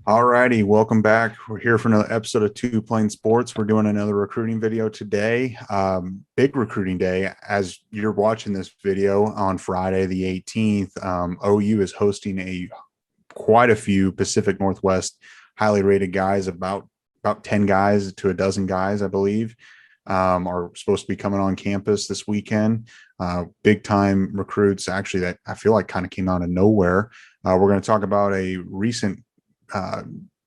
All righty, welcome back. We're here for another episode of Two Plane Sports. We're doing another recruiting video today. Big recruiting day. As you're watching this video on Friday the 18th, OU is hosting quite a few Pacific Northwest highly rated guys, about 10 guys to a dozen guys, I believe, are supposed to be coming on campus this weekend. Big time recruits, actually, that I feel like kind of came out of nowhere. We're going to talk about a recent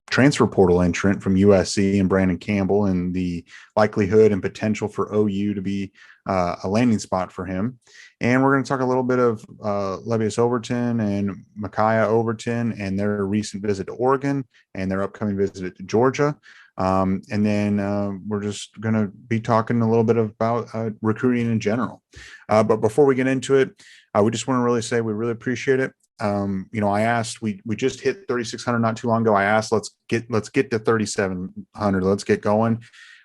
transfer portal entrant from USC and Brandon Campbell, and the likelihood and potential for OU to be a landing spot for him. And we're going to talk a little bit of Lebbeus Overton and Micaiah Overton and their recent visit to Oregon and their upcoming visit to Georgia. And then we're just going to be talking a little bit about recruiting in general. But before we get into it, we just want to really say we really appreciate it. I asked, we just hit 3,600 not too long ago. I asked, let's get to 3,700. Let's get going.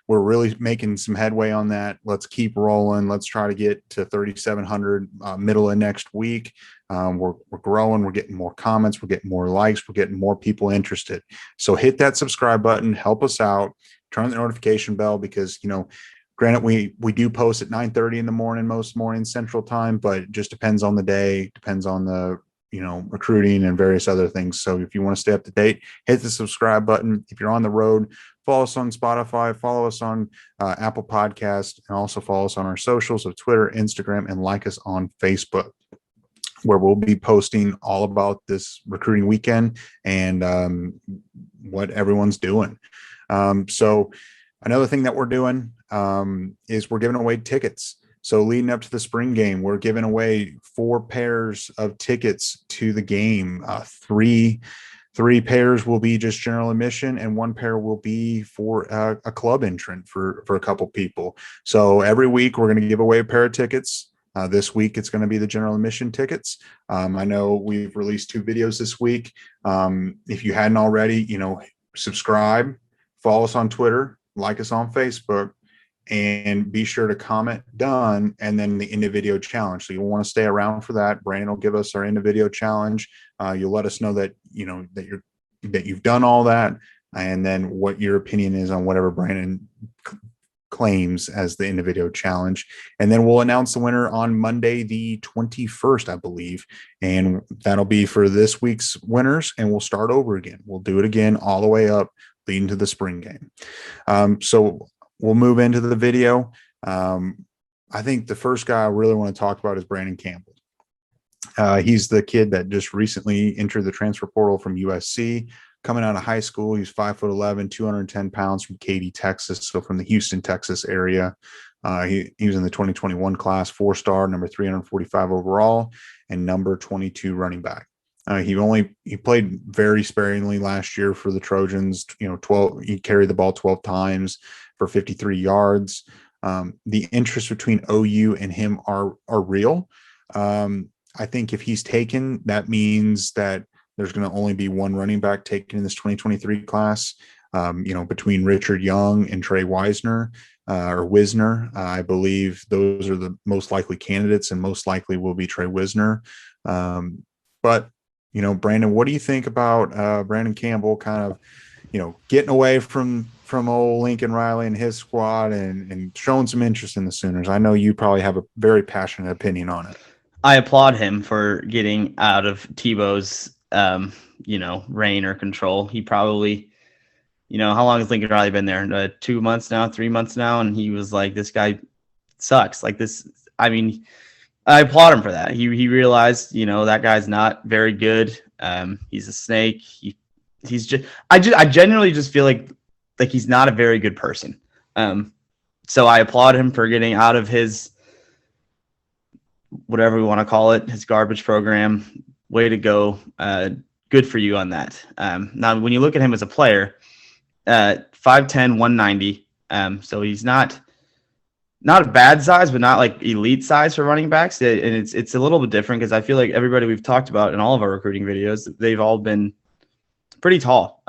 We're really making some headway on that. Let's keep rolling. Let's try to get to 3,700 middle of next week. We're growing. We're getting more comments. We're getting more likes. We're getting more people interested. So hit that subscribe button. Help us out. Turn on the notification bell because, granted, we do post at 9:30 in the morning, most mornings Central Time, but it just depends on the day, depends on the recruiting and various other things. So if you want to stay up to date, hit the subscribe button. If you're on the road, follow us on Spotify, follow us on Apple Podcast, and also follow us on our socials of Twitter, Instagram, and like us on Facebook, where we'll be posting all about this recruiting weekend and what everyone's doing. So another thing that we're doing is we're giving away tickets. So leading up to the spring game, we're giving away 4 pairs of tickets to the game. Three pairs will be just general admission, and 1 pair will be for a club entrant for a couple people. So every week we're going to give away a pair of tickets. This week it's going to be the general admission tickets. I know we've released 2 videos this week. If you hadn't already, subscribe, follow us on Twitter, like us on Facebook, and be sure to comment done and then the end of video challenge. So you'll want to stay around for that. Brandon will give us our end of video challenge. You'll let us know that that you've done all that, and then what your opinion is on whatever Brandon claims as the end of video challenge. And then we'll announce the winner on Monday the 21st, I believe, and that'll be for this week's winners, and we'll start over again. We'll do it again all the way up leading to the spring game. So we'll move into the video. I think the first guy I really want to talk about is Brandon Campbell. He's the kid that just recently entered the transfer portal from USC. Coming out of high school, he's 5'11", 210 pounds, from Katy, Texas, so from the Houston, Texas area. He was in the 2021 class, 4-star, number 345 overall, and number 22 running back. He played very sparingly last year for the Trojans. 12. He carried the ball 12 times for 53 yards. The interest between OU and him are real. I think if he's taken, that means that there's going to only be 1 running back taken in this 2023 class. Between Richard Young and Trey Wisner, I believe those are the most likely candidates, and most likely will be Trey Wisner. But Brandon, what do you think about Brandon Campbell kind of, getting away from old Lincoln Riley and his squad and showing some interest in the Sooners? I know you probably have a very passionate opinion on it. I applaud him for getting out of Tebow's, reign or control. He probably, how long has Lincoln Riley been there? 2 months now, 3 months now, and he was like, this guy sucks. Like this, I mean, I applaud him for that. He realized, that guy's not very good. He's a snake. He's just, I genuinely just feel like he's not a very good person. So I applaud him for getting out of his, whatever we want to call it, his garbage program. Way to go. Good for you on that. Now, when you look at him as a player, 5'10", 190. So he's not a bad size, but not like elite size for running backs. And it's a little bit different because I feel like everybody we've talked about in all of our recruiting videos, they've all been pretty tall,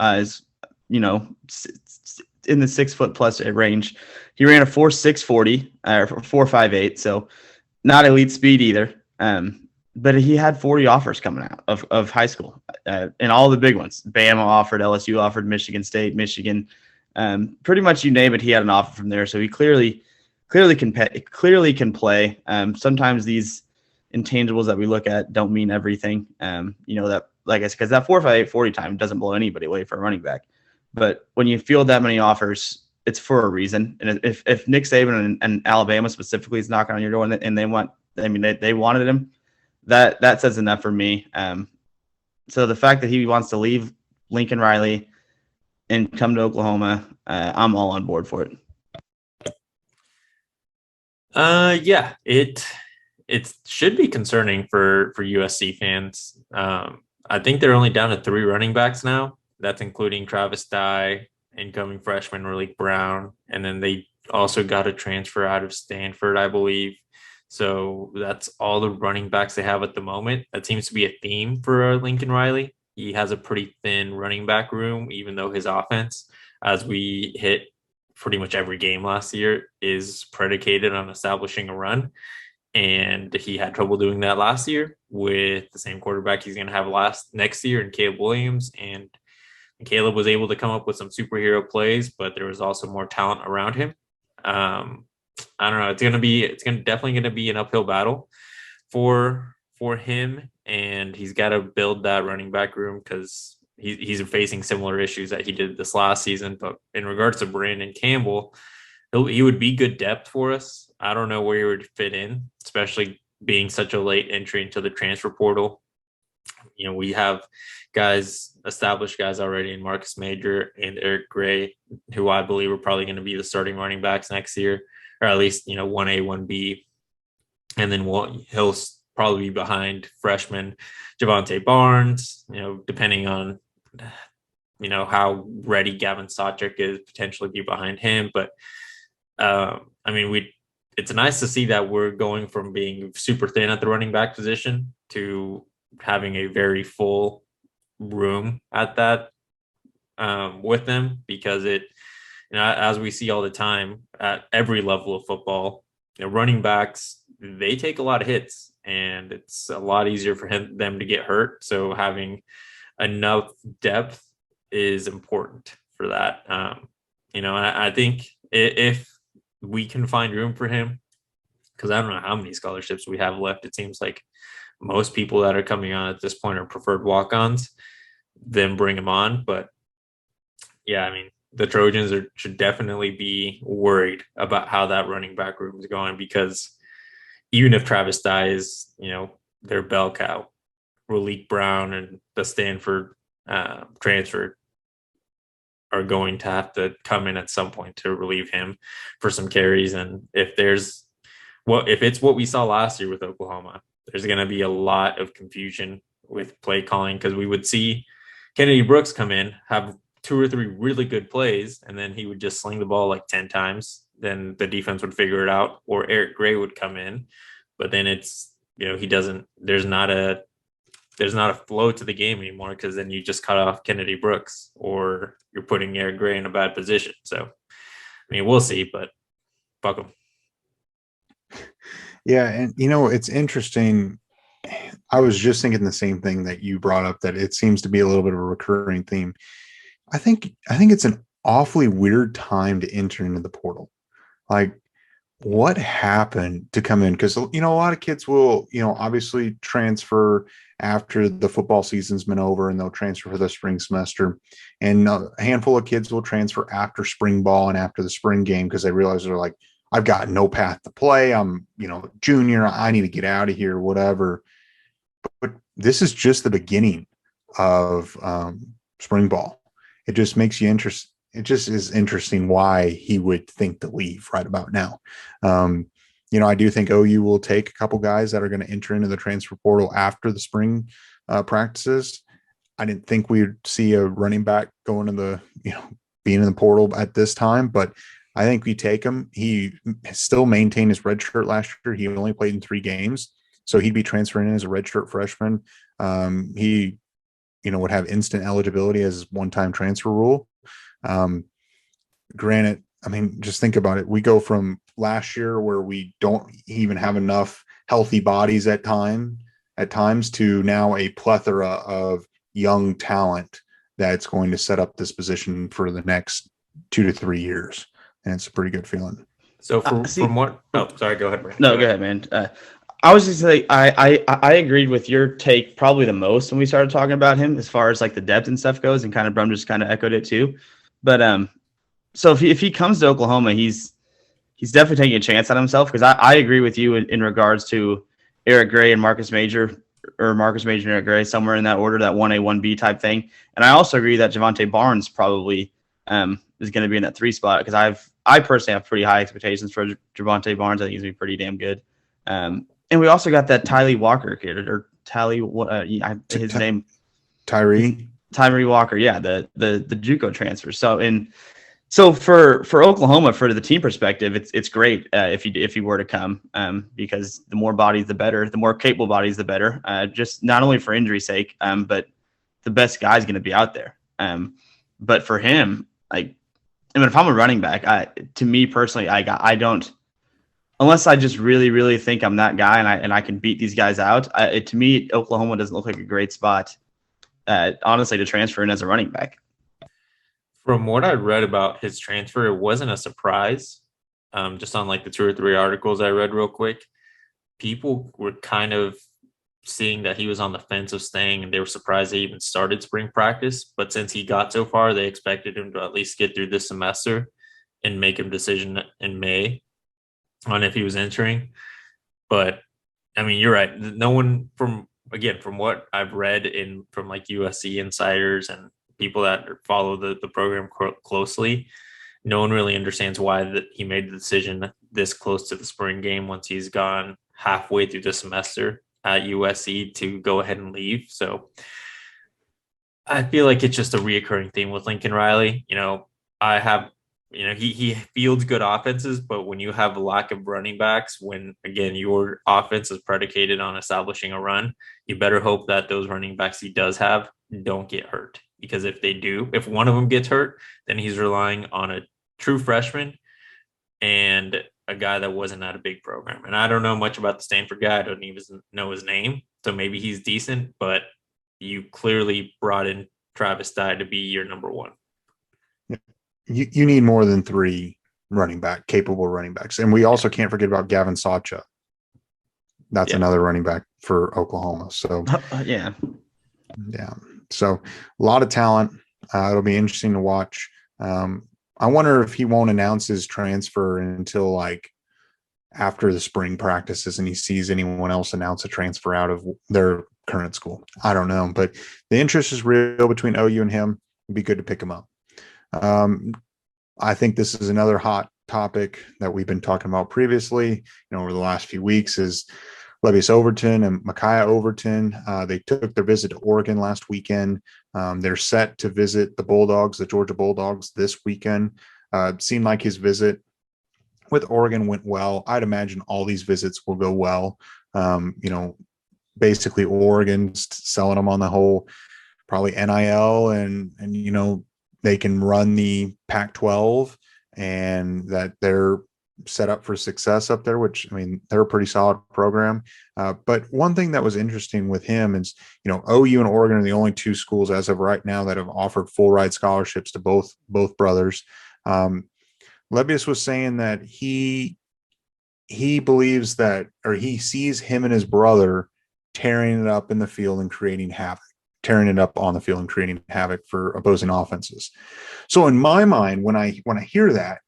in the 6 foot plus range. He ran a 4.6 40 or 4.58, so not elite speed either. but he had 40 offers coming out of high school, and all the big ones. Bama offered, LSU offered, Michigan State, Michigan, pretty much you name it. He had an offer from there, so he clearly can play. Sometimes these intangibles that we look at don't mean everything. That, like I said, because that 4.58 40 time doesn't blow anybody away for a running back. But when you field that many offers, it's for a reason. And if Nick Saban and Alabama specifically is knocking on your door and they wanted him, that says enough for me. So the fact that he wants to leave Lincoln Riley and come to Oklahoma, I'm all on board for it. Yeah, it should be concerning for USC fans. I think they're only down to 3 running backs now. That's including Travis Dye, incoming freshman Malik Brown, and then they also got a transfer out of Stanford, I believe. So that's all the running backs they have at the moment. That seems to be a theme for Lincoln Riley. He has a pretty thin running back room, even though his offense, as we hit pretty much every game last year, is predicated on establishing a run. And he had trouble doing that last year with the same quarterback he's going to have next year in Caleb Williams. And Caleb was able to come up with some superhero plays, but there was also more talent around him. I don't know. It's definitely going to be an uphill battle for him, and he's got to build that running back room because he's facing similar issues that he did this last season. But in regards to Brandon Campbell, he would be good depth for us. I don't know where he would fit in, especially being such a late entry into the transfer portal. We have established guys already in Marcus Major and Eric Gray, who I believe are probably going to be the starting running backs next year, or at least, 1A, 1B. And then he'll probably be behind freshman Javonte Barnes, depending on, how ready Gavin Sawchuk is, potentially be behind him. But, it's nice to see that we're going from being super thin at the running back position to having a very full room at that with them, because as we see all the time at every level of football, running backs, they take a lot of hits and it's a lot easier for them to get hurt. So having enough depth is important for that. I think if we can find room for him, because I don't know how many scholarships we have left. It seems like most people that are coming on at this point are preferred walk-ons, then bring him on. But yeah, the Trojans should definitely be worried about how that running back room is going, because even if Travis Dye is, their bell cow, Malik Brown and the Stanford transfer are going to have to come in at some point to relieve him for some carries. And if it's what we saw last year with Oklahoma, there's going to be a lot of confusion with play calling, because we would see Kennedy Brooks come in, have 2 or 3 really good plays, and then he would just sling the ball like 10 times. Then the defense would figure it out, or Eric Gray would come in, but then it's, there's not a flow to the game anymore, because then you just cut off Kennedy Brooks, or you're putting Eric Gray in a bad position. So, we'll see, but fuck them. Yeah. And, it's interesting. I was just thinking the same thing that you brought up, that it seems to be a little bit of a recurring theme. I think it's an awfully weird time to enter into the portal. Like, what happened to come in? Because, a lot of kids will, obviously transfer after the football season's been over, and they'll transfer for the spring semester. And a handful of kids will transfer after spring ball and after the spring game, because they realize they're like, I've got no path to play. I'm, junior. I need to get out of here, whatever. But this is just the beginning of spring ball. It just makes you interested. It just is interesting why he would think to leave right about now. I do think OU will take a couple guys that are going to enter into the transfer portal after the spring practices. I didn't think we'd see a running back going to the, being in the portal at this time, but I think we take him. He still maintained his red shirt last year. He only played in 3 games, so he'd be transferring in as a redshirt freshman. He, would have instant eligibility as one-time transfer rule. Granted, just think about it. We go from last year, where we don't even have enough healthy bodies at time, at times to now a plethora of young talent that's going to set up this position for the next 2 to 3 years. And it's a pretty good feeling. So from what? Oh, sorry. Go ahead, Brandon. No, go ahead, man. I was just say I agreed with your take probably the most when we started talking about him as far as like the depth and stuff goes, and kind of Brum just kind of echoed it too. But so if he comes to Oklahoma, he's definitely taking a chance on himself, because I agree with you in regards to Eric Gray and Marcus Major, or Marcus Major and Eric Gray, somewhere in that order, that 1A, 1B type thing. And I also agree that Javante Barnes probably is going to be in that 3 spot, because I personally have pretty high expectations for Javante Barnes. I think he's going to be pretty damn good. And we also got that Tylee Walker kid, or his name, Tyree Walker. Yeah, the JUCO transfer. So for Oklahoma, for the team perspective, it's great if he were to come, because the more bodies, the better. The more capable bodies, the better. Just not only for injury's sake, but the best guy's going to be out there. But for him, if I'm a running back, to me personally, I don't. Unless I just really, really think I'm that guy and I can beat these guys out, to me, Oklahoma doesn't look like a great spot, honestly, to transfer in as a running back. From what I read about his transfer, it wasn't a surprise. Just on like the 2 or 3 articles I read real quick, people were kind of seeing that he was on the fence of staying, and they were surprised they even started spring practice. But since he got so far, they expected him to at least get through this semester and make a decision in May on if he was entering. But I mean, you're right. No one from what I've read from like USC insiders and people that follow the program closely, no one really understands why that he made the decision this close to the spring game, once he's gone halfway through the semester at USC, to go ahead and leave. So I feel like it's just a reoccurring theme with Lincoln Riley. He fields good offenses, but when you have a lack of running backs, when again your offense is predicated on establishing a run, you better hope that those running backs he does have don't get hurt. Because if they do, if one of them gets hurt, then he's relying on a true freshman and a guy that wasn't at a big program. And I don't know much about the Stanford guy. I don't even know his name. So maybe he's decent, but you clearly brought in Travis Dye to be your number 1. You need more than 3 capable running backs. And we also can't forget about Gavin Sacha. That's another running back for Oklahoma. So yeah. So a lot of talent. It'll be interesting to watch. I wonder if he won't announce his transfer until like after the spring practices and he sees anyone else announce a transfer out of their current school. I don't know, but the interest is real between OU and him. It'd be good to pick him up. I think this is another hot topic that we've been talking about previously, over the last few weeks, is Lebbeus Overton and Micaiah Overton. They took their visit to Oregon last weekend. They're set to visit the Georgia Bulldogs, this weekend. It seemed like his visit with Oregon went well. I'd imagine all these visits will go well. Basically Oregon's selling them on the whole, probably NIL and they can run the Pac-12 and that they're set up for success up there, which, I mean, they're a pretty solid program. But one thing that was interesting with him is, OU and Oregon are the only 2 schools as of right now that have offered full ride scholarships to both brothers. Lebbeus was saying that he believes that, or he sees him and his brother tearing it up in the field and creating havoc. Tearing it up on the field and creating havoc for opposing offenses. So in my mind, when I hear that,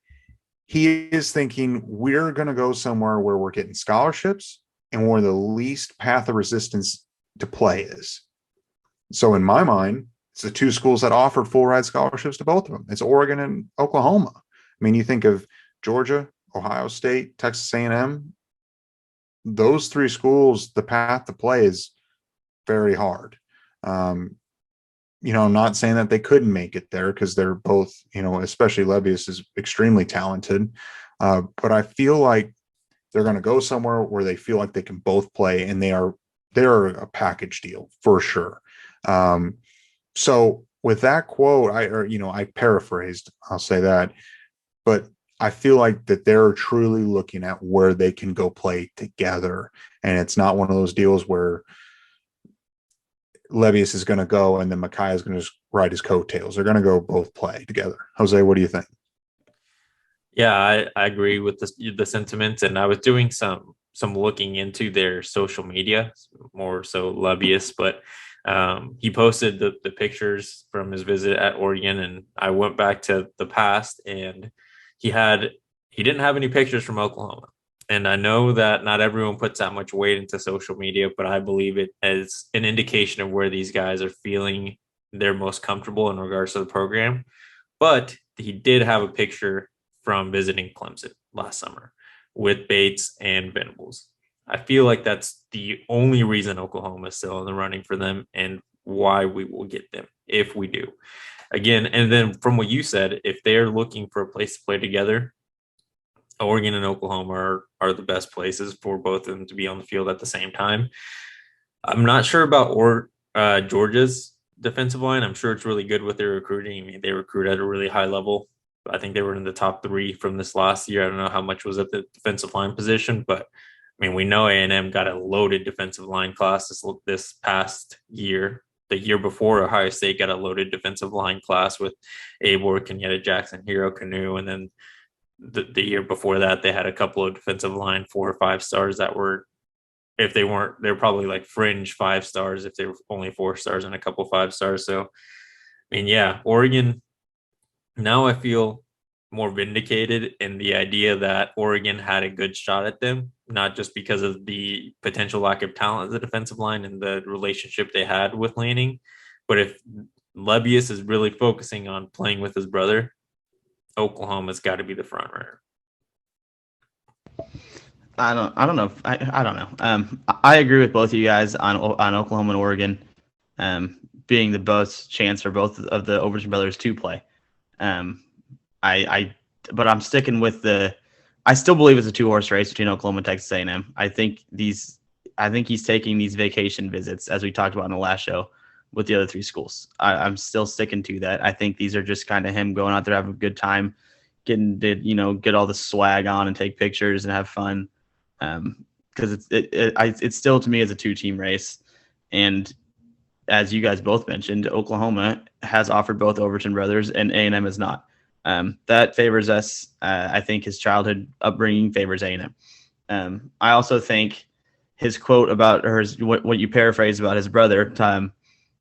he is thinking we're going to go somewhere where we're getting scholarships and where the least path of resistance to play is. So in my mind, it's the 2 schools that offered full ride scholarships to both of them. It's Oregon and Oklahoma. I mean, you think of Georgia, Ohio State, Texas A&M, those 3 schools, the path to play is very hard. I'm not saying that they couldn't make it there, because they're both, especially Lebbeus is extremely talented. But I feel like they're going to go somewhere where they feel like they can both play, and they're a package deal for sure. So with that quote, I paraphrased, I'll say that, but I feel like that they're truly looking at where they can go play together. And it's not one of those deals where Lebbeus is going to go and then Micaiah is going to just ride his coattails. They're going to go both play together. Jose, what do you think? Yeah, I agree with the sentiments, and I was doing some looking into their social media, more so Lebbeus, but he posted the pictures from his visit at Oregon, and I went back to the past, and he didn't have any pictures from Oklahoma. And I know that not everyone puts that much weight into social media, but I believe it as an indication of where these guys are feeling they're most comfortable in regards to the program. But he did have a picture from visiting Clemson last summer with Bates and Venables. I feel like that's the only reason Oklahoma is still in the running for them and why we will get them if we do. Again, and then from what you said, if they're looking for a place to play together, Oregon and Oklahoma are the best places for both of them to be on the field at the same time. I'm not sure about Georgia's defensive line. I'm sure it's really good with their recruiting. I mean, they recruit at a really high level. I think they were in the top 3 from this last year. I don't know how much was at the defensive line position, but I mean, we know A&M got a loaded defensive line class this past year. The year before, Ohio State got a loaded defensive line class with Abor, Kenyatta Jackson, Hero Canoe, and then the year before that, they had a couple of defensive line 4 or 5 stars that were, if they weren't, they're probably like fringe 5 stars if they were only 4 stars and a couple 5 stars. So, I mean, yeah, Oregon, now I feel more vindicated in the idea that Oregon had a good shot at them, not just because of the potential lack of talent at the defensive line and the relationship they had with Lanning, but if Lebbeus is really focusing on playing with his brother, Oklahoma's got to be the front runner. I don't know. I don't know. I agree with both of you guys on Oklahoma and Oregon being the best chance for both of the Overton brothers to play. But I'm sticking with I still believe it's a 2-horse race between Oklahoma and Texas A&M. I think he's taking these vacation visits, as we talked about in the last show, with the other 3 schools. I'm still sticking to that. I think these are just kind of him going out there, having a good time, get all the swag on and take pictures and have fun. Because it's still, to me, is a 2-team race. And as you guys both mentioned, Oklahoma has offered both Overton brothers and A&M has not. That favors us. I think his childhood upbringing favors A&M. I also think his quote about what you paraphrased about his brother.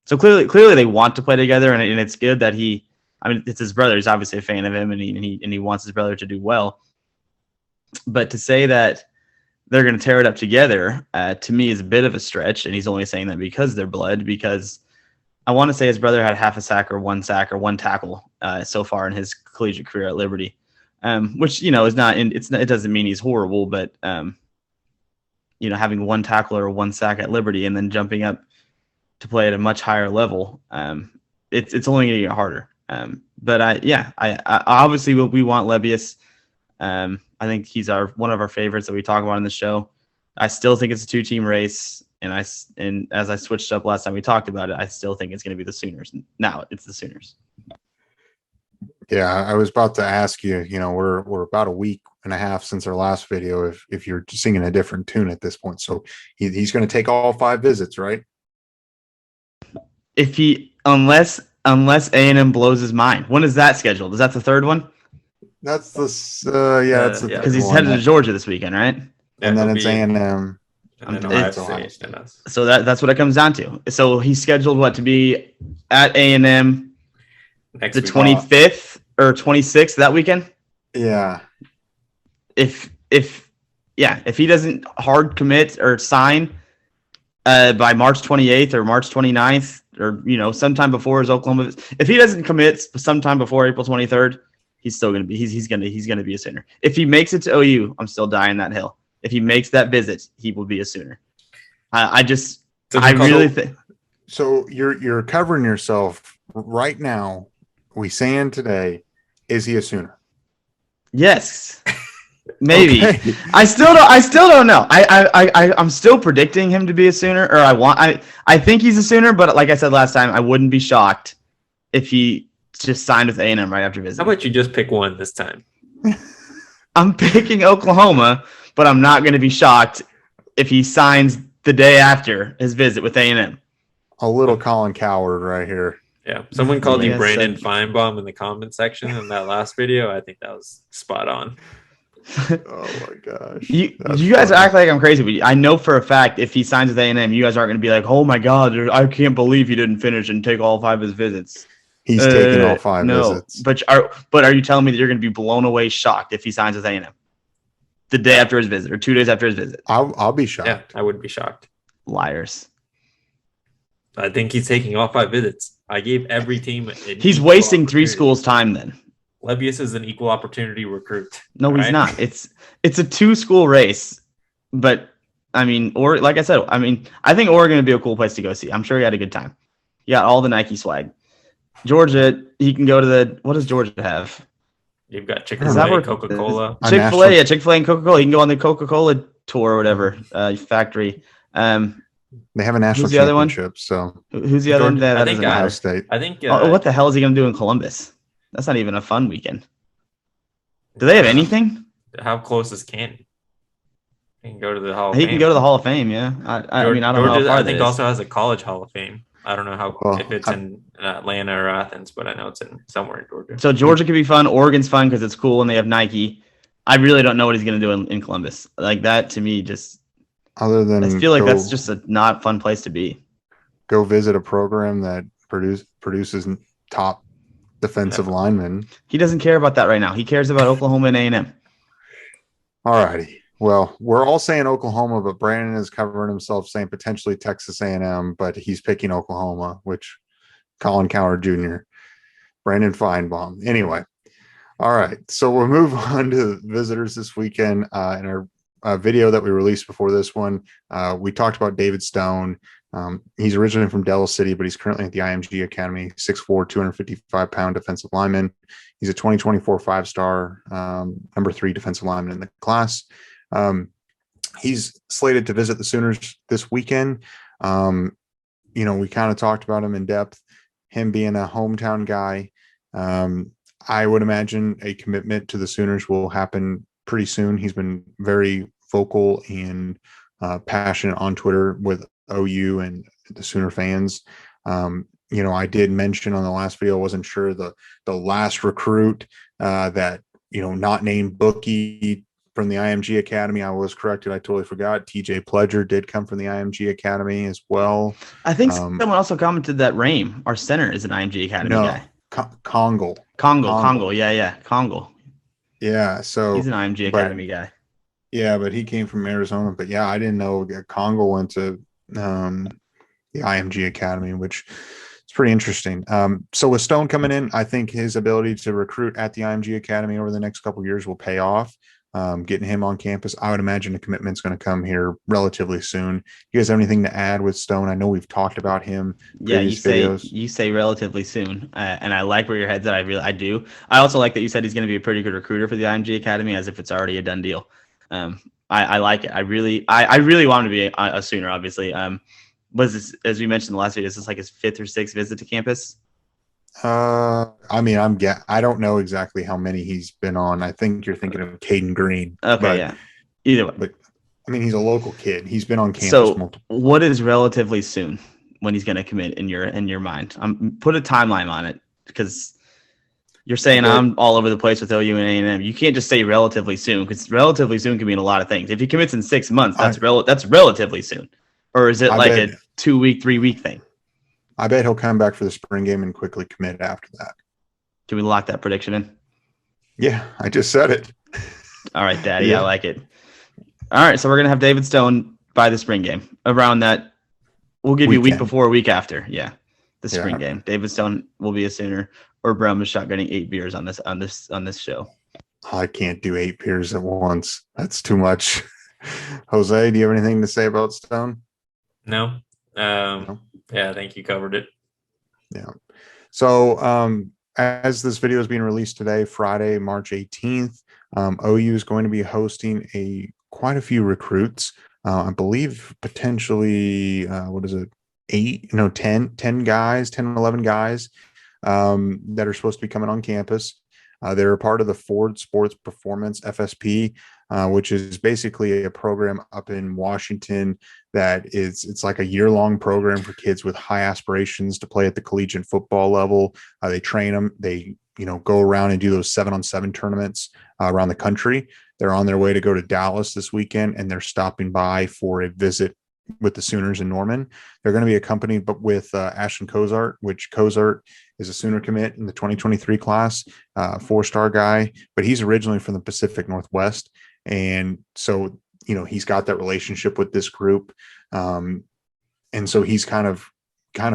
So clearly they want to play together, and it's good that it's his brother. He's obviously a fan of him, and he wants his brother to do well. But to say that they're going to tear it up together, to me, is a bit of a stretch, and he's only saying that because they're blood. Because I want to say his brother had half a sack or one tackle so far in his collegiate career at Liberty, which is not. It doesn't mean he's horrible, but having one tackle or one sack at Liberty and then jumping up to play at a much higher level, it's only going to get harder. But I obviously we want Lebbeus. I think he's one of our favorites that we talk about in the show. I still think it's a 2-team race, and as I switched up last time we talked about it, I still think it's going to be the Sooners. Now it's the Sooners. Yeah, I was about to ask you. We're about a week and a half since our last video. If you're singing a different tune at this point, so he's going to take all 5 visits, right? Unless A&M blows his mind. When is that scheduled? Is that the 3rd one? That's that's because he's headed to Georgia this weekend, right? And then it's A&M. And then Ohio State. So that's what it comes down to. So he's scheduled to be at A&M the 25th or 26th that weekend. Yeah. If he doesn't hard commit or sign by March 28th or March 29th or sometime before his Oklahoma, if he doesn't commit sometime before April 23rd, he's still going to be he's going to be a Sooner. If he makes it to OU, I'm still dying that hill. If he makes that visit, he will be a Sooner. I really think. So you're covering yourself right now. We saying today, is he a Sooner? Yes, maybe. Okay. I still don't know. I'm still predicting him to be a Sooner, or I think he's a Sooner. But like I said last time, I wouldn't be shocked if he just signed with A&M right after visiting. How about you just pick one this time? I'm picking Oklahoma, but I'm not going to be shocked if he signs the day after his visit with A&M. A little Colin Coward right here. Yeah, someone called Yeah, you Brandon so- Feinbaum in the comment section in that last video. I think that was spot on. Oh my gosh. You guys act like I'm crazy, but I know for a fact if he signs with A&M, you guys aren't going to be like, "Oh my God, I can't believe he didn't finish and take all 5 of his visits." He's taking all 5 no, visits. but are you telling me that you're going to be blown away, shocked if he signs with A&M the day after his visit or 2 days after his visit? I'll be shocked. Yeah, I would be shocked. Liars. I think he's taking all 5 visits. I gave every team. He's wasting 3 schools' time then. Lebbeus is an equal opportunity recruit. No, he's not. It's a 2-school race, but I mean, or like I said, I mean, I think Oregon would be a cool place to go see. I'm sure he had a good time. He got all the Nike swag. Georgia, he can go to what does Georgia have? You've got Chick-fil-A, Coca-Cola. Chick-fil-A, yeah, Chick-fil-A and Coca-Cola. He can go on the Coca-Cola tour or whatever factory. They have a national the other one? championship. So who's the other one? That doesn't matter. Ohio State. I think. What the hell is he going to do in Columbus? That's not even a fun weekend. Do they have anything? How close is Canton? He can go to the Hall of He Fame. can go to the Hall of Fame, yeah. I mean, I don't know how far I think that is. also has a college Hall of Fame. I don't know if it's in Atlanta or Athens, but I know it's in somewhere in Georgia. So Georgia could be fun. Oregon's fun because it's cool and they have Nike. I really don't know what he's going to do in Columbus. Like that to me, just other than I feel like that's just a not fun place to be. Go visit a program that produces top defensive linemen. He doesn't care about that right now. He cares about Oklahoma and A&M. All righty. Well, we're all saying Oklahoma, but Brandon is covering himself saying potentially Texas A&M, but he's picking Oklahoma, which Colin Coward Jr., Brandon Feinbaum. Anyway, all right. So we'll move on to visitors this weekend. In our video that we released before this one, we talked about David Stone. He's originally from Dallas City, but he's currently at the IMG Academy, 6'4", 255-pound defensive lineman. He's a 2024 5-star, number 3 defensive lineman in the class. He's slated to visit the Sooners this weekend. We kind of talked about him in depth, him being a hometown guy. I would imagine a commitment to the Sooners will happen pretty soon. He's been very vocal and passionate on Twitter with OU and the Sooner fans. I did mention on the last video, I wasn't sure the last recruit that, not named Bookie from the IMG Academy. I was corrected. I totally forgot. TJ Pledger did come from the IMG Academy as well. I think someone also commented that Rame, our center, is an IMG Academy guy. Congle. Yeah. Congle. Yeah. So he's an IMG Academy guy. Yeah, but he came from Arizona. But yeah, I didn't know Congle went to the IMG Academy, which is pretty interesting. So with Stone coming in, I think his ability to recruit at the IMG Academy over the next couple of years will pay off. Getting him on campus, I would imagine a commitment's going to come here relatively soon. You guys have anything to add with Stone? I know we've talked about him. Yeah, you say relatively soon, and I like where your head's at. I do. I also like that you said he's going to be a pretty good recruiter for the IMG Academy, as if it's already a done deal. I like it. I really want him to be a Sooner. Obviously, was this, as we mentioned in the last video, is this like his 5th or 6th visit to campus? I don't know exactly how many he's been on. I think you're thinking of Caden Green. Okay, yeah. Either way. But he's a local kid. He's been on campus multiple. What is relatively soon when he's going to commit in your mind? Put a timeline on it, because you're saying I'm all over the place with OU and A&M. You can't just say relatively soon, because relatively soon can mean a lot of things. If he commits in 6 months, that's relatively soon. Or is it a 2-week, 3-week thing? I bet he'll come back for the spring game and quickly commit after that. Can we lock that prediction in? Yeah, I just said it. All right, Daddy, yeah. I like it. All right, so we're going to have David Stone by the spring game. Around that, we'll give you a week before, a week after. Yeah, the spring game. David Stone will be a Sooner, or Brown is shotgunning 8 beers on this show. I can't do 8 beers at once. That's too much. Jose, do you have anything to say about Stone? No. Yeah, I think you covered it. Yeah. So as this video is being released today, Friday, March 18th, OU is going to be hosting quite a few recruits. I believe potentially, 10 guys, 10, 11 guys that are supposed to be coming on campus. They're a part of the Ford Sports Performance FSP. which is basically a program up in Washington it's like a year-long program for kids with high aspirations to play at the collegiate football level. They train them. They go around and do those 7-on-7 tournaments around the country. They're on their way to go to Dallas this weekend, and they're stopping by for a visit with the Sooners in Norman. They're going to be accompanied with Ashton Cozart, which Cozart is a Sooner commit in the 2023 class, 4-star guy, but he's originally from the Pacific Northwest. And so, he's got that relationship with this group. And so he's kind of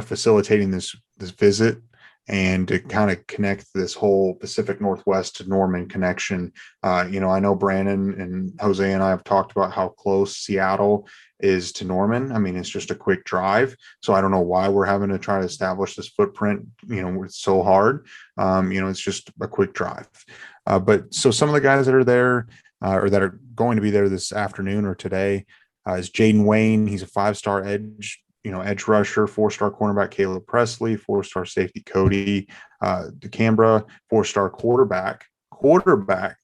facilitating this visit and to kind of connect this whole Pacific Northwest to Norman connection. I know Brandon and Jose and I have talked about how close Seattle is to Norman. I mean, it's just a quick drive. So I don't know why we're having to try to establish this footprint, it's so hard. It's just a quick drive. But so some of the guys that are there or that are going to be there this afternoon or today is Jaden Wayne. He's a 5-star edge rusher, 4-star cornerback Caleb Presley, 4-star safety Cody DeCambra, 4-star quarterback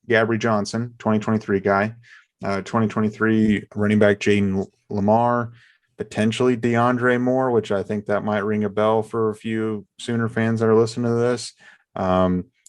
Gabry Johnson, 2023 guy, 2023 running back Jaden Lamar, potentially DeAndre Moore, which I think that might ring a bell for a few Sooner fans that are listening to this.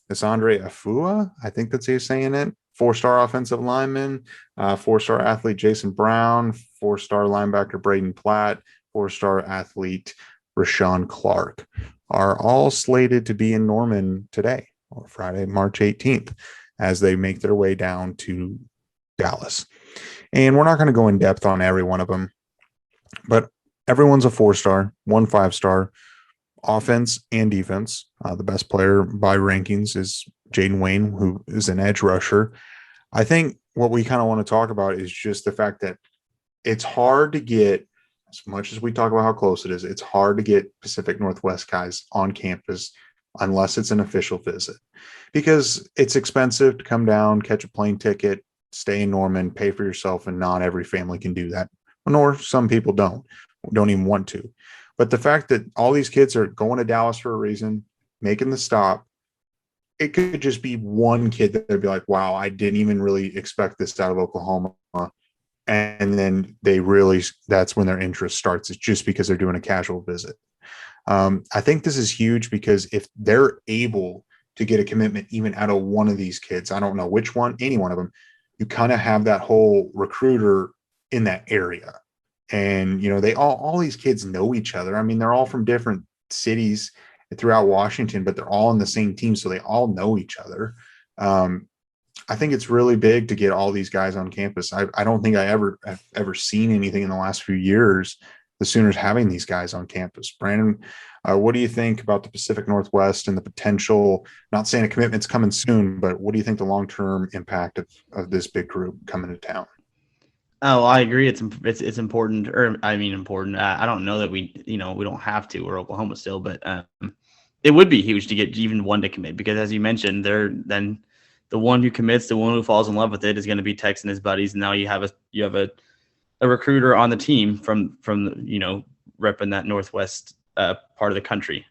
It's Andre Afua, I think that's how you're saying it. 4-star offensive lineman, 4-star athlete Jason Brown, 4-star linebacker Braden Platt, 4-star athlete Rashawn Clark are all slated to be in Norman today, or Friday, March 18th, as they make their way down to Dallas. And we're not going to go in depth on every one of them, but everyone's a 4-star, 1 5-star, offense and defense. The best player by rankings is Jaden Wayne, who is an edge rusher. I think what we kind of want to talk about is just the fact that it's hard to get, as much as we talk about how close it is, it's hard to get Pacific Northwest guys on campus unless it's an official visit, because it's expensive to come down, catch a plane ticket, stay in Norman, pay for yourself, and not every family can do that, nor some people don't even want to. But the fact that all these kids are going to Dallas for a reason, making the stop, it could just be one kid that would be like, wow, I didn't even really expect this out of Oklahoma. And then that's when their interest starts. It's just because they're doing a casual visit. I think this is huge, because if they're able to get a commitment even out of one of these kids, I don't know which one, any one of them, you kind of have that whole recruiter in that area. And, they all these kids know each other. I mean, they're all from different cities throughout Washington, but they're all in the same team. So they all know each other. I think it's really big to get all these guys on campus. I don't think I've ever seen anything in the last few years, the Sooners having these guys on campus. Brandon, what do you think about the Pacific Northwest and the potential, not saying a commitment's coming soon, but what do you think the long-term impact of this big group coming to town? Oh, I agree. It's important, important. I don't know that we don't have to. We're Oklahoma still, but it would be huge to get even one to commit, because as you mentioned, then the one who commits, the one who falls in love with it, is going to be texting his buddies, and now you have a recruiter on the team from repping that Northwest part of the country,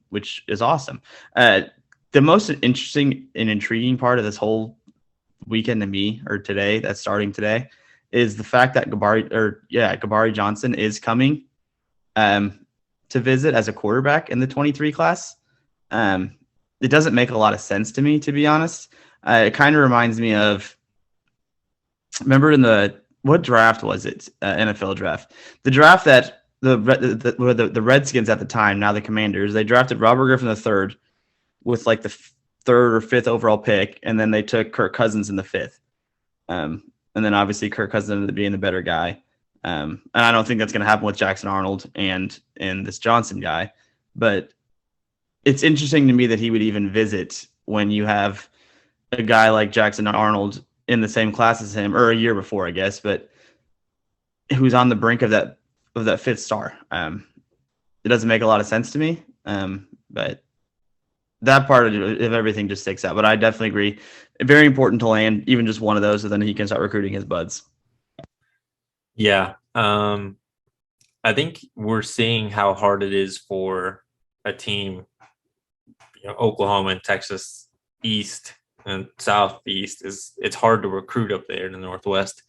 which is awesome. The most interesting and intriguing part of this whole weekend to me, or today, that's starting today, is the fact that Gabary Johnson is coming to visit as a quarterback in the 23 class. It doesn't make a lot of sense to me, to be honest. It kind of reminds me of, remember what draft was it? NFL draft. The draft that the Redskins at the time, now the Commanders, they drafted Robert Griffin III with like the 3rd or 5th overall pick, and then they took Kirk Cousins in the 5th. And then obviously Kirk Cousins ended up being the better guy. And I don't think that's going to happen with Jackson Arnold and this Johnson guy. But it's interesting to me that he would even visit when you have a guy like Jackson Arnold in the same class as him, or a year before, I guess, but who's on the brink of that 5th star. It doesn't make a lot of sense to me. But that part of everything just sticks out. But I definitely agree. Very important to land even just one of those, so then he can start recruiting his buds. Yeah. I think we're seeing how hard it is for a team, Oklahoma and Texas East, and Southeast it's hard to recruit up there in the Northwest.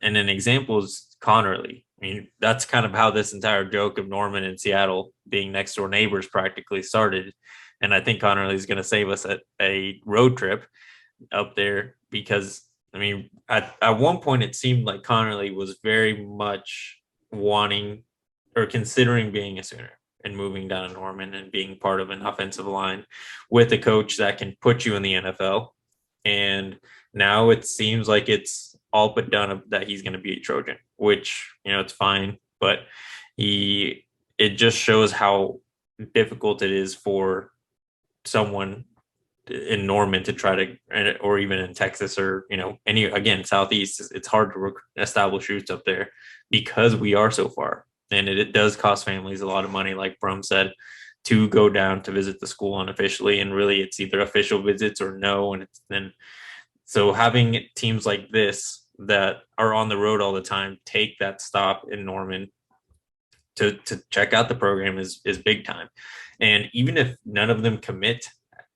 And an example is Connerly. I mean, that's kind of how this entire joke of Norman and Seattle being next door neighbors practically started. And I think Connerly is going to save us a road trip up there because, I mean, at one point it seemed like Connerly was very much wanting or considering being a Sooner and moving down to Norman and being part of an offensive line with a coach that can put you in the NFL. And now it seems like it's all but done that he's going to be a Trojan, which, it's fine, but it just shows how difficult it is for someone in Norman to try to, or even in Texas or, again, Southeast, it's hard to establish roots up there because we are so far. And it does cost families a lot of money, like Brum said, to go down to visit the school unofficially. And really it's either official visits or no. And so having teams like this that are on the road all the time take that stop in Norman to check out the program is big time. And even if none of them commit,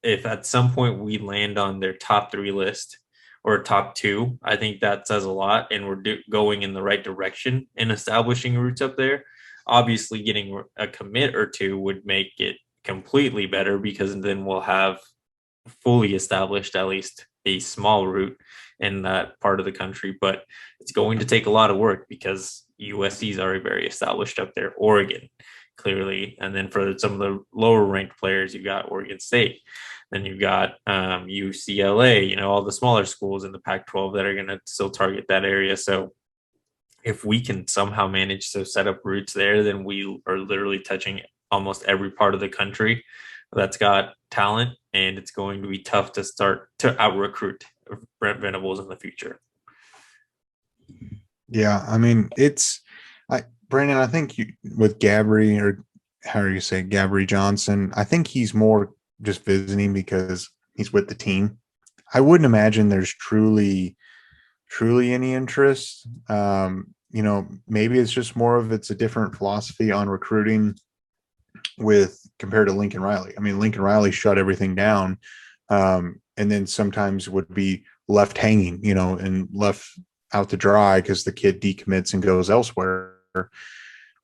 if at some point we land on their top 3 list or top 2, I think that says a lot. And we're going in the right direction in establishing roots up there. Obviously, getting a commit or 2 would make it completely better because then we'll have fully established at least a small route in that part of the country. But it's going to take a lot of work because USC is already very established up there. Oregon, clearly. And then for some of the lower ranked players, you've got Oregon State. Then you've got UCLA, all the smaller schools in the Pac-12 that are going to still target that area. So if we can somehow manage to set up roots there, then we are literally touching almost every part of the country that's got talent, and it's going to be tough to start to out-recruit Brent Venables in the future. Yeah, I mean, Brandon, I think with Gabby, or how do you say Gabby Johnson, I think he's more just visiting because he's with the team. I wouldn't imagine there's truly any interest. Maybe it's just it's a different philosophy on recruiting compared to Lincoln Riley. I mean, Lincoln Riley shut everything down, and then sometimes would be left hanging, and left out to dry because the kid decommits and goes elsewhere.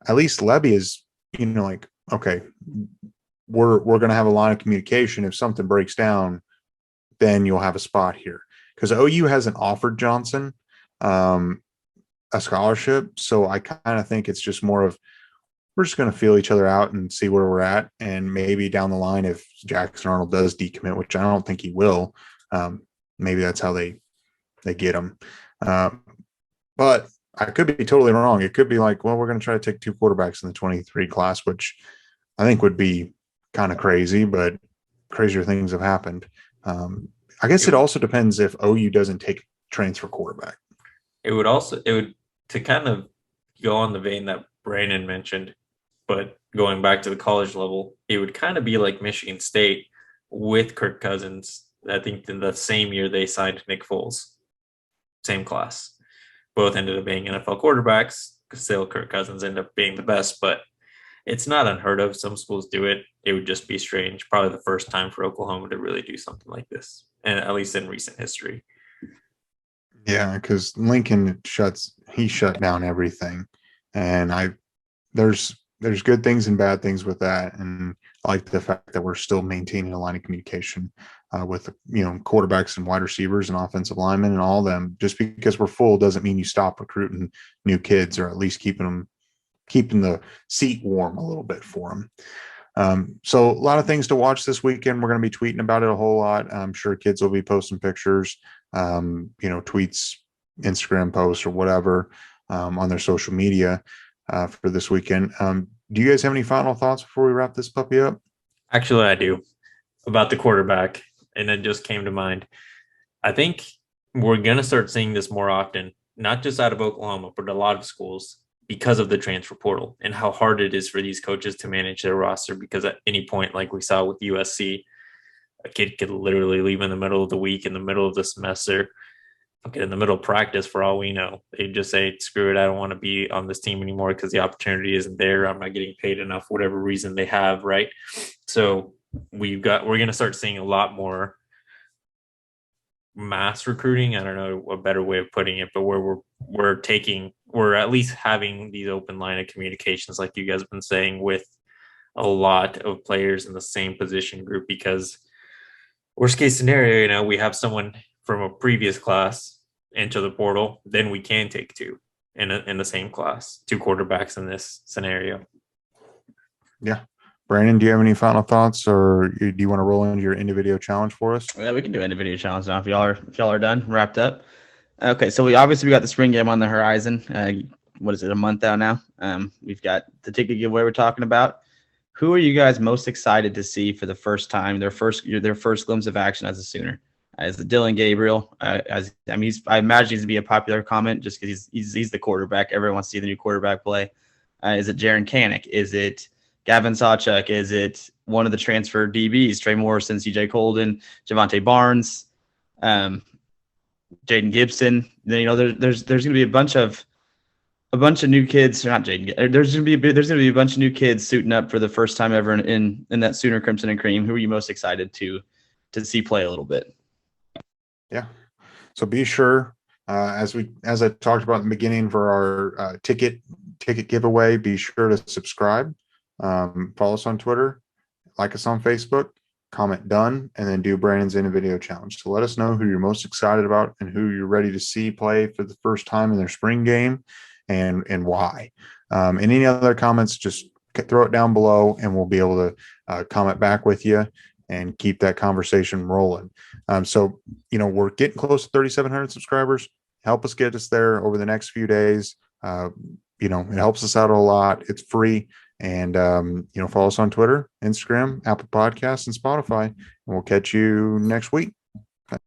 At least Lebby is, okay, we're going to have a line of communication. If something breaks down, then you'll have a spot here. Because OU hasn't offered Johnson a scholarship. So I kind of think it's just more of, we're just going to feel each other out and see where we're at. And maybe down the line, if Jackson Arnold does decommit, which I don't think he will, maybe that's how they get him. But I could be totally wrong. It could be like, well, we're going to try to take 2 quarterbacks in the 23 class, which I think would be kind of crazy, but crazier things have happened. I guess it also depends if OU doesn't take transfer quarterback. It would to kind of go on the vein that Brandon mentioned, but going back to the college level, it would kind of be like Michigan State with Kirk Cousins. I think in the same year they signed Nick Foles, same class. Both ended up being NFL quarterbacks. Still, Kirk Cousins ended up being the best, but it's not unheard of. Some schools do it. It would just be strange. Probably the first time for Oklahoma to really do something like this, and at least in recent history. Yeah, because Lincoln shut down everything, and there's good things and bad things with that, and I like the fact that we're still maintaining a line of communication with quarterbacks and wide receivers and offensive linemen and all of them. Just because we're full doesn't mean you stop recruiting new kids, or at least keeping the seat warm a little bit for them. So a lot of things to watch this weekend. We're going to be tweeting about it a whole lot. I'm sure kids will be posting pictures, tweets, Instagram posts, or whatever on their social media for this weekend. Do you guys have any final thoughts before we wrap this puppy up? Actually, I do, about the quarterback, and it just came to mind. I think we're going to start seeing this more often, not just out of Oklahoma, but a lot of schools, because of the transfer portal and how hard it is for these coaches to manage their roster. Because at any point, like we saw with USC, a kid could literally leave in the middle of the week, in the middle of the semester, in the middle of practice, for all we know. They just say, screw it, I don't want to be on this team anymore because the opportunity isn't there. I'm not getting paid enough, whatever reason they have, right? So we're going to start seeing a lot more mass recruiting. I don't know a better way of putting it, but where we're at least having these open line of communications, like you guys have been saying, with a lot of players in the same position group, because worst case scenario, we have someone from a previous class enter the portal, then we can take two in the same class, two quarterbacks in this scenario. Yeah. Brandon, do you have any final thoughts, or do you want to roll into your individual challenge for us? Yeah, we can do an individual challenge now if y'all are done, wrapped up. Okay, so we got the spring game on the horizon. What is it, a month out now? We've got the ticket giveaway we're talking about. Who are you guys most excited to see for the first time, their first glimpse of action as a Sooner? Is it Dylan Gabriel? I imagine he's to be a popular comment just because he's the quarterback. Everyone wants to see the new quarterback play. Is it Jaron Kanik? Is it Gavin Sawchuk? Is it one of the transfer DBs, Trey Morrison, CJ Colden, Javante Barnes, Jaden Gibson? Then there's going to be a bunch of new kids. Not Jaden. There's going to be a bunch of new kids suiting up for the first time ever in that Sooner Crimson and Cream. Who are you most excited to see play a little bit? Yeah. So be sure, as I talked about in the beginning for our ticket giveaway, be sure to subscribe, follow us on Twitter, like us on Facebook, comment done, and then do Brandon's individual challenge. So let us know who you're most excited about and who you're ready to see play for the first time in their spring game, and why. And any other comments, just throw it down below, and we'll be able to comment back with you and keep that conversation rolling. So, we're getting close to 3,700 subscribers. Help us get us there over the next few days. It helps us out a lot. It's free. And, follow us on Twitter, Instagram, Apple Podcasts, and Spotify. And we'll catch you next week.